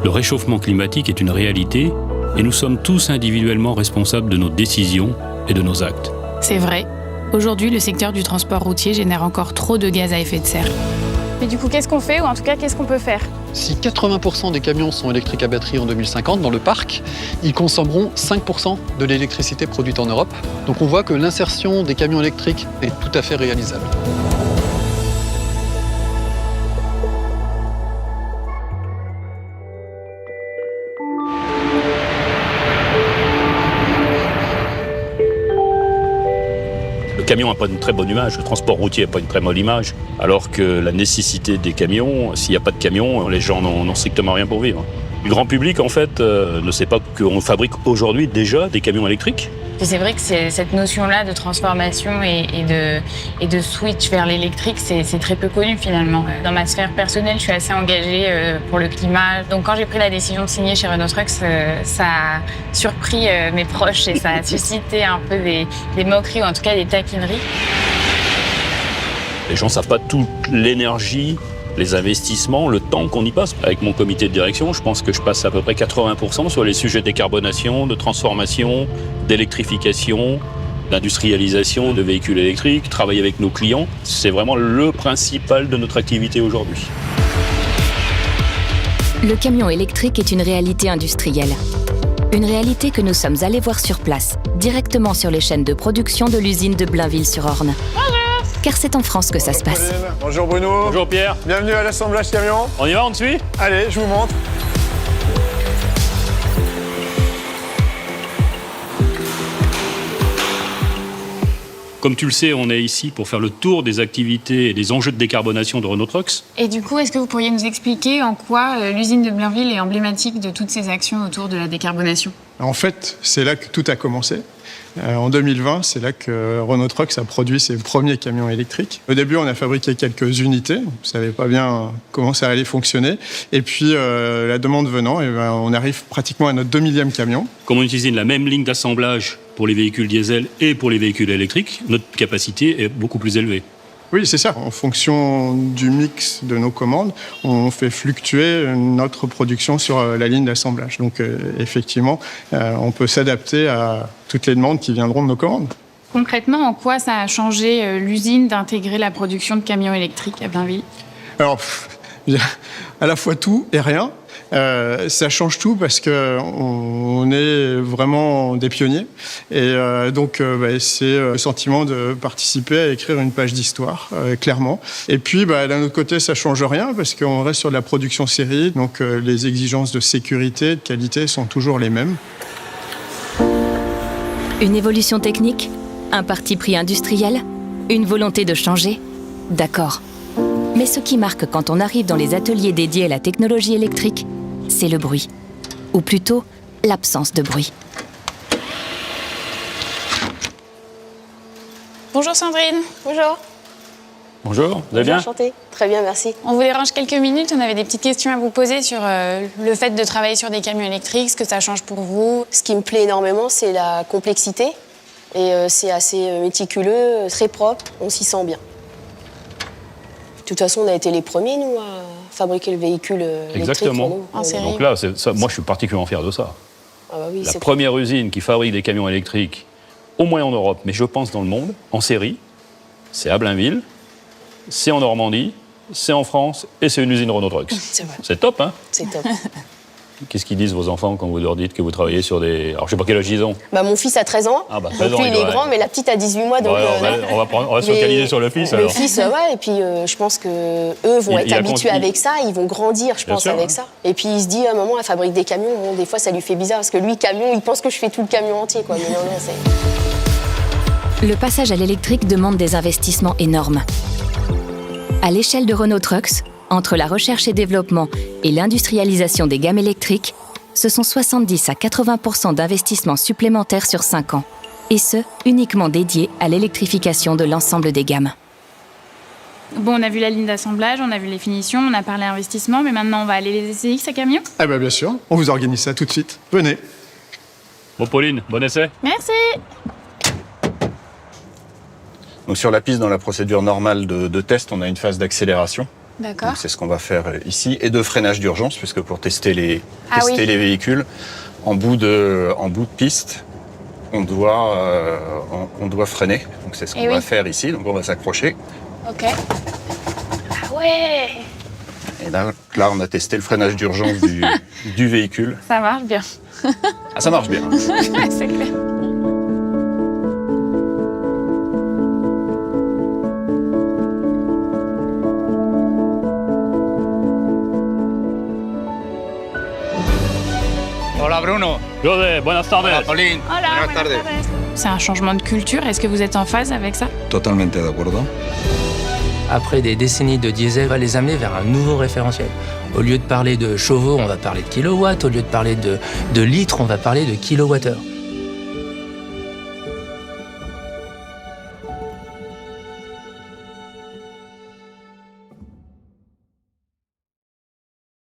Le réchauffement climatique est une réalité et nous sommes tous individuellement responsables de nos décisions et de nos actes. C'est vrai. Aujourd'hui, le secteur du transport routier génère encore trop de gaz à effet de serre. Mais du coup, qu'est-ce qu'on fait, ou en tout cas, qu'est-ce qu'on peut faire ? Si 80% des camions sont électriques à batterie en 2050 dans le parc, ils consommeront 5% de l'électricité produite en Europe. Donc on voit que l'insertion des camions électriques est tout à fait réalisable. Le camion n'a pas une très bonne image, le transport routier n'a pas une très bonne image, alors que la nécessité des camions, s'il n'y a pas de camions, les gens n'ont strictement rien pour vivre. Le grand public, en fait, ne sait pas qu'on fabrique aujourd'hui déjà des camions électriques. C'est vrai que cette notion-là de transformation et de switch vers l'électrique, c'est très peu connu finalement. Dans ma sphère personnelle, je suis assez engagée pour le climat. Donc quand j'ai pris la décision de signer chez Renault Trucks, ça a surpris mes proches et ça a suscité un peu des moqueries ou en tout cas des taquineries. Les gens ne savent pas toute l'énergie, les investissements, le temps qu'on y passe. Avec mon comité de direction, je pense que je passe à peu près 80% sur les sujets de décarbonation, de transformation, d'électrification, d'industrialisation de véhicules électriques, travailler avec nos clients. C'est vraiment le principal de notre activité aujourd'hui. Le camion électrique est une réalité industrielle. Une réalité que nous sommes allés voir sur place, directement sur les chaînes de production de l'usine de Blainville-sur-Orne. Car c'est en France que ça se passe. Bonjour Bruno. Bonjour Pierre. Bienvenue à l'assemblage camion. On y va, on te suit ? Allez, je vous montre. Comme tu le sais, on est ici pour faire le tour des activités et des enjeux de décarbonation de Renault Trucks. Et du coup, est-ce que vous pourriez nous expliquer en quoi l'usine de Blainville est emblématique de toutes ces actions autour de la décarbonation ? En fait, c'est là que tout a commencé. En 2020, c'est là que Renault Trucks a produit ses premiers camions électriques. Au début, on a fabriqué quelques unités. On ne savait pas bien comment ça allait fonctionner. Et puis, la demande venant, on arrive pratiquement à notre 2000e camion. Comme on utilise la même ligne d'assemblage pour les véhicules diesel et pour les véhicules électriques, notre capacité est beaucoup plus élevée. Oui, c'est ça. En fonction du mix de nos commandes, on fait fluctuer notre production sur la ligne d'assemblage. Donc, effectivement, on peut s'adapter à toutes les demandes qui viendront de nos commandes. Concrètement, en quoi ça a changé l'usine d'intégrer la production de camions électriques à Blainville ? Alors, à la fois tout et rien. Ça change tout parce qu'on est vraiment des pionniers. Et donc, c'est le sentiment de participer à écrire une page d'histoire, clairement. Et puis, d'un autre côté, ça change rien parce qu'on reste sur de la production série. Donc, les exigences de sécurité, de qualité sont toujours les mêmes. Une évolution technique ? Un parti pris industriel ? Une volonté de changer ? D'accord. Mais ce qui marque quand on arrive dans les ateliers dédiés à la technologie électrique, c'est le bruit. Ou plutôt, l'absence de bruit. Bonjour Sandrine. Bonjour. Bonjour, vous allez bien ? Enchantée. Très bien, merci. On vous dérange quelques minutes, on avait des petites questions à vous poser sur le fait de travailler sur des camions électriques, ce que ça change pour vous. Ce qui me plaît énormément, c'est la complexité. Et c'est assez méticuleux, très propre, on s'y sent bien. De toute façon, on a été les premiers, nous, à fabriquer le véhicule électrique. Exactement. En série. Donc là, moi je suis particulièrement fier de ça. Ah bah oui, La première usine qui fabrique des camions électriques, au moins en Europe, mais je pense dans le monde, en série, c'est à Blainville, c'est en Normandie, c'est en France et c'est une usine Renault Trucks. C'est vrai. C'est top, hein ? C'est top. Qu'est-ce qu'ils disent vos enfants quand vous leur dites que vous travaillez sur des... Alors je sais pas quel âge ils ont. Mon fils a 13 ans. Ah 13 donc ans, lui, il est grand, mais la petite a 18 mois. Donc, ouais, on va se focaliser sur le fils alors. Le fils, ouais, et puis je pense qu'eux vont être habitués avec ça, ils vont grandir, je pense, avec ça. Et puis il se dit, maman, elle fabrique des camions, bon, des fois ça lui fait bizarre, parce que lui, camion, il pense que je fais tout le camion entier, quoi. Mais non, c'est... Le passage à l'électrique demande des investissements énormes. À l'échelle de Renault Trucks, entre la recherche et développement et l'industrialisation des gammes électriques, ce sont 70 à 80% d'investissements supplémentaires sur 5 ans. Et ce, uniquement dédiés à l'électrification de l'ensemble des gammes. Bon, on a vu la ligne d'assemblage, on a vu les finitions, on a parlé investissement, mais maintenant on va aller les essayer, ces camions ? Ah bien sûr, on vous organise ça tout de suite. Venez. Bon Pauline, bon essai. Merci. Donc sur la piste, dans la procédure normale de test, on a une phase d'accélération. D'accord. Donc c'est ce qu'on va faire ici. Et de freinage d'urgence, puisque pour tester les véhicules, en bout de piste, on doit freiner. Donc c'est ce qu'on va faire ici. Donc on va s'accrocher. Ok. Ah ouais. Et là, on a testé le freinage d'urgence du véhicule. Ça marche bien. Ah, ça marche bien. C'est clair. Hola Bruno. José, buenas tardes. Hola Pauline. Hola, Buenas tardes. C'est un changement de culture. Est-ce que vous êtes en phase avec ça? Totalmente de acuerdo. Après des décennies de diesel, on va les amener vers un nouveau référentiel. Au lieu de parler de chevaux, on va parler de kilowatts. Au lieu de parler de litres, on va parler de kilowattheures.